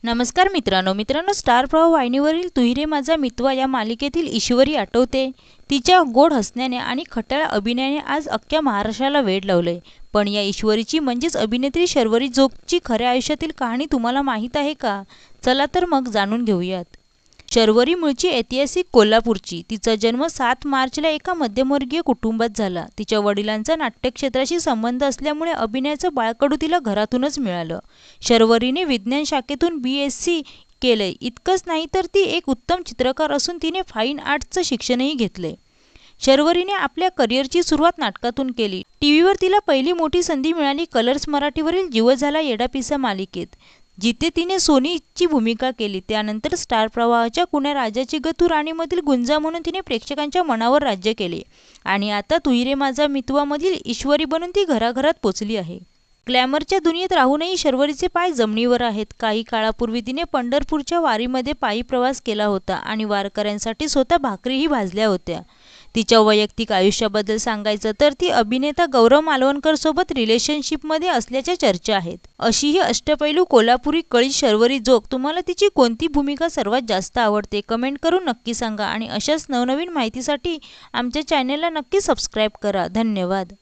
नमस्कार मित्रांनो, स्टार प्रवाह वाहिनीवरील तू रे माझा मितवा या मालिकेतील ईश्वरी आठवते. तिच्या गोड हसण्याने आणि खट्याळ अभिनयाने आज अख्ख्या महाराष्ट्राला वेड लावलंय. पण या ईश्वरीची म्हणजेच अभिनेत्री शर्वरी जोगची खऱ्या आयुष्यातील कहाणी तुम्हाला माहीत आहे का? चला तर मग जाणून घेऊयात. शर्वरी मूळची ऐतिहासिक कोल्हापूरची. तिचा जन्म 7 मार्चला एका मध्यमवर्गीय कुटुंबात झाला. तिच्या वडिलांचा नाट्यक्षेत्राशी संबंध असल्यामुळे अभिनयाचं बाळकडू तिला घरातूनच मिळालं. शर्वरीने विज्ञान शाखेतून BSc केलंय. इतकंच नाही तर ती एक उत्तम चित्रकार असून तिने फाईन आर्ट्सचं शिक्षणही घेतलंय. शर्वरीने आपल्या करिअरची सुरुवात नाटकातून केली. टीव्हीवर तिला पहिली मोठी संधी मिळाली कलर्स मराठीवरील जीव झाला येडापिसा मालिकेत, जिथे तिने सोनीची भूमिका केली. त्यानंतर स्टार प्रवाहाच्या कुण्या राजाची गतू राणीमधील गुंजा म्हणून तिने प्रेक्षकांच्या मनावर राज्य केले. आणि आता तू रे माझा मितवामधील ईश्वरी बनून ती घराघरात पोचली आहे. ग्लॅमरच्या दुनियेत राहूनही शर्वरीचे पाय जमिनीवर आहेत. काही काळापूर्वी तिने पंढरपूरच्या वारीमध्ये पायी प्रवास केला होता आणि वारकऱ्यांसाठी स्वतः भाकरीही भाजल्या होत्या. तिच्या वैयक्तिक आयुष्याबद्दल सांगायचं तर ती अभिनेता गौरव मालवणकर सोबत रिलेशनशिपमध्ये असल्याच्या चर्चा आहेत. अशी ही अष्टपैलू कोल्हापुरी कळी शर्वरी जोग. तुम्हाला तिची कोणती भूमिका सर्वात जास्त आवडते? कमेंट करून नक्की सांगा आणि अशाच नवनवीन माहितीसाठी आमच्या चॅनेलला नक्की सबस्क्राईब करा. धन्यवाद.